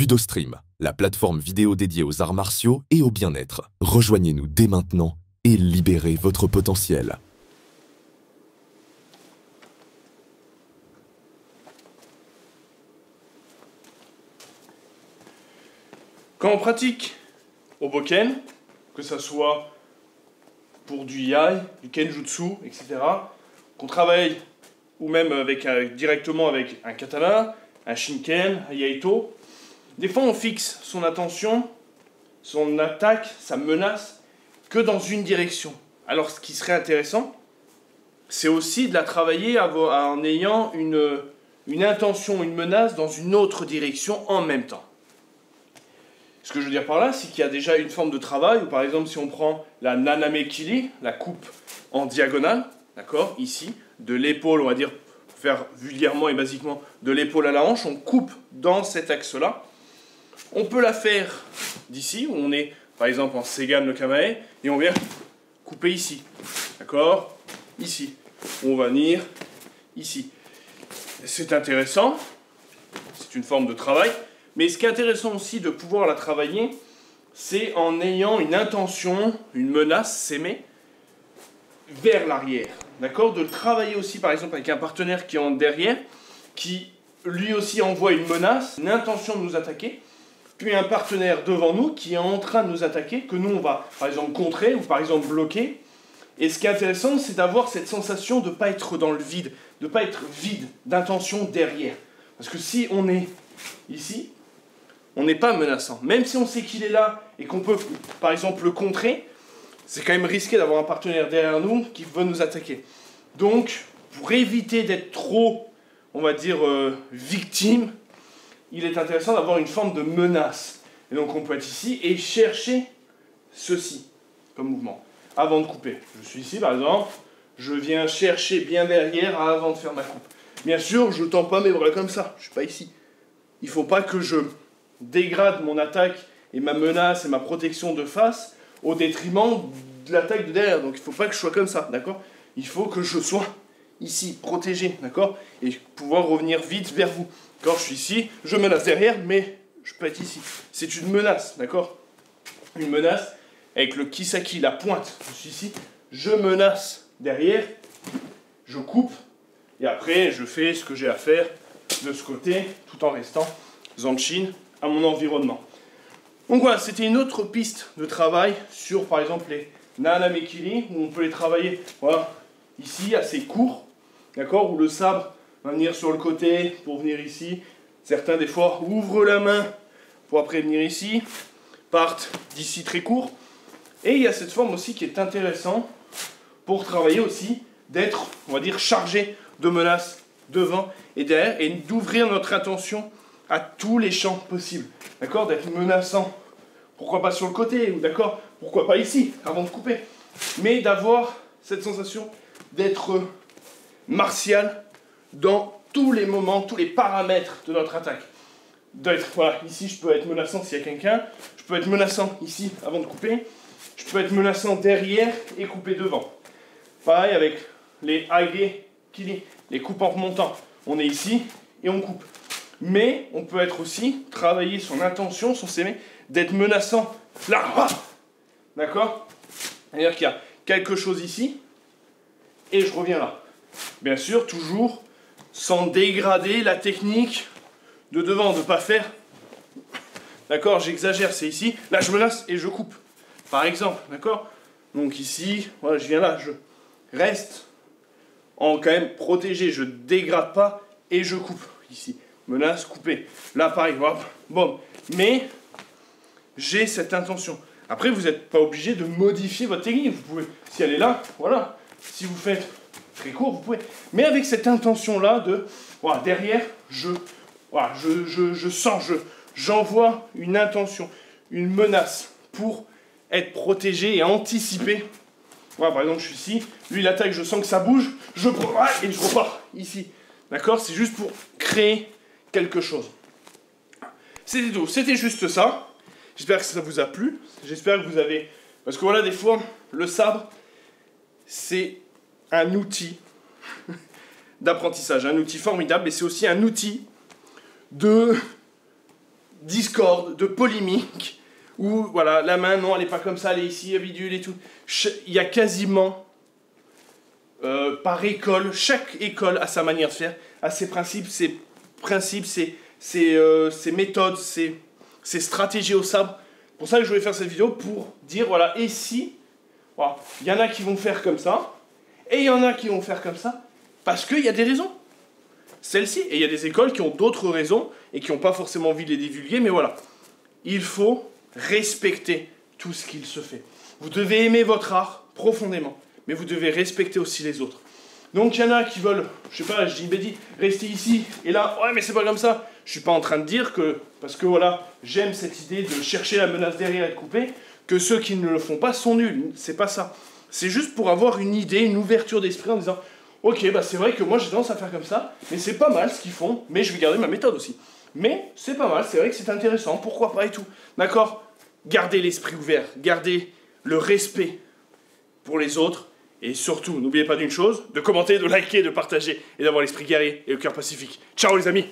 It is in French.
Budostream, la plateforme vidéo dédiée aux arts martiaux et au bien-être. Rejoignez-nous dès maintenant et libérez votre potentiel. Quand on pratique au Boken, que ce soit pour du Yai, du Kenjutsu, etc., qu'on travaille ou même directement avec un katana, un Shinken, un Yaito, des fois on fixe son attention, son attaque, sa menace, que dans une direction. Alors ce qui serait intéressant, c'est aussi de la travailler en ayant une intention, une menace dans une autre direction en même temps. Ce que je veux dire par là, c'est qu'il y a déjà une forme de travail, où par exemple si on prend la Naname Kili, la coupe en diagonale, d'accord, ici, de l'épaule, on va dire, pour faire vulgairement et basiquement, de l'épaule à la hanche, on coupe dans cet axe-là. On peut la faire d'ici, où on est par exemple en Seigan no Kamae, et on vient couper ici, d'accord, ici. On va venir ici. C'est intéressant, c'est une forme de travail. Mais ce qui est intéressant aussi de pouvoir la travailler, c'est en ayant une intention, une menace, s'aimer, vers l'arrière. D'accord ? De le travailler aussi, par exemple, avec un partenaire qui est en derrière, qui lui aussi envoie une menace, une intention de nous attaquer, puis un partenaire devant nous qui est en train de nous attaquer, que nous on va, par exemple, contrer ou par exemple bloquer. Et ce qui est intéressant, c'est d'avoir cette sensation de ne pas être dans le vide, de ne pas être vide d'intention derrière. Parce que si on est ici, on n'est pas menaçant. Même si on sait qu'il est là et qu'on peut, par exemple, le contrer, c'est quand même risqué d'avoir un partenaire derrière nous qui veut nous attaquer. Donc, pour éviter d'être trop, on va dire, victime, il est intéressant d'avoir une forme de menace. Et donc, on peut être ici et chercher ceci comme mouvement, avant de couper. Je suis ici, par exemple, je viens chercher bien derrière avant de faire ma coupe. Bien sûr, je ne tends pas mes bras comme ça, je ne suis pas ici. Il ne faut pas que je dégrade mon attaque et ma menace et ma protection de face au détriment de l'attaque de derrière. Donc il ne faut pas que je sois comme ça, d'accord ? Il faut que je sois ici, protégé, d'accord ? Et pouvoir revenir vite vers vous. Quand je suis ici, je menace derrière, mais je peux être ici. C'est une menace, d'accord ? Une menace avec le kisaki, la pointe. Je suis ici, je menace derrière, je coupe, et après je fais ce que j'ai à faire de ce côté, tout en restant zanchin à mon environnement. Donc voilà, c'était une autre piste de travail sur, par exemple, les Naname Kili, où on peut les travailler, voilà, ici, assez court, d'accord, où le sabre va venir sur le côté pour venir ici. Certains, des fois, ouvrent la main pour après venir ici, partent d'ici très court. Et il y a cette forme aussi qui est intéressante pour travailler aussi, d'être, on va dire, chargé de menaces devant et derrière, et d'ouvrir notre attention à tous les champs possibles, d'accord, d'être menaçant, pourquoi pas sur le côté, ou d'accord, pourquoi pas ici, avant de couper, mais d'avoir cette sensation d'être martial dans tous les moments, tous les paramètres de notre attaque. D'être, voilà, ici je peux être menaçant s'il y a quelqu'un, je peux être menaçant ici avant de couper, je peux être menaçant derrière et couper devant. Pareil avec les Age Kili, les coupes en remontant, on est ici et on coupe. Mais on peut être aussi, travailler son intention, son s'aimer, d'être menaçant là. D'accord ? C'est-à-dire qu'il y a quelque chose ici, et je reviens là. Bien sûr, toujours sans dégrader la technique de devant, de ne pas faire. D'accord ? J'exagère, c'est ici. Là, je menace et je coupe. Par exemple, d'accord ? Donc ici, voilà, je viens là, je reste en quand même protégé, je ne dégrade pas et je coupe ici. Menace, couper. Là, pareil, hop, bon. Mais j'ai cette intention. Après, vous n'êtes pas obligé de modifier votre technique. Vous pouvez, si elle est là, voilà. Si vous faites très court, vous pouvez. Mais avec cette intention-là de, voilà, derrière, voilà, je sens, j'envoie une intention, une menace pour être protégé et anticiper. Voilà, par exemple, je suis ici, lui, il attaque, je sens que ça bouge, je prends, et je repars ici. D'accord ? C'est juste pour créer quelque chose. C'était tout, c'était juste ça. J'espère que ça vous a plu. J'espère que vous avez... Parce que voilà, des fois, le sabre, c'est un outil d'apprentissage, un outil formidable, et c'est aussi un outil de discorde, de polémique, où voilà, la main, non, elle est pas comme ça, elle est ici, elle est bidule et tout. Il y a quasiment, par école, chaque école a sa manière de faire, a ses principes, ses méthodes, ses stratégies au sabre. C'est pour ça que je voulais faire cette vidéo, pour dire, voilà, et si, voilà, il y en a qui vont faire comme ça, et il y en a qui vont faire comme ça, parce qu'il y a des raisons. Celle-ci, et il y a des écoles qui ont d'autres raisons, et qui n'ont pas forcément envie de les divulguer, mais voilà. Il faut respecter tout ce qu'il se fait. Vous devez aimer votre art profondément, mais vous devez respecter aussi les autres. Donc il y en a qui veulent, je sais pas, je dis une bêtise, rester ici, et là, ouais mais c'est pas comme ça. Je suis pas en train de dire que, parce que voilà, j'aime cette idée de chercher la menace derrière et de couper, que ceux qui ne le font pas sont nuls, c'est pas ça. C'est juste pour avoir une idée, une ouverture d'esprit en disant, ok, bah c'est vrai que moi j'ai tendance à faire comme ça, mais c'est pas mal ce qu'ils font, mais je vais garder ma méthode aussi. Mais c'est pas mal, c'est vrai que c'est intéressant, pourquoi pas et tout. D'accord? Gardez l'esprit ouvert, gardez le respect pour les autres, et surtout, n'oubliez pas d'une chose, de commenter, de liker, de partager, et d'avoir l'esprit guerrier et le cœur pacifique. Ciao les amis!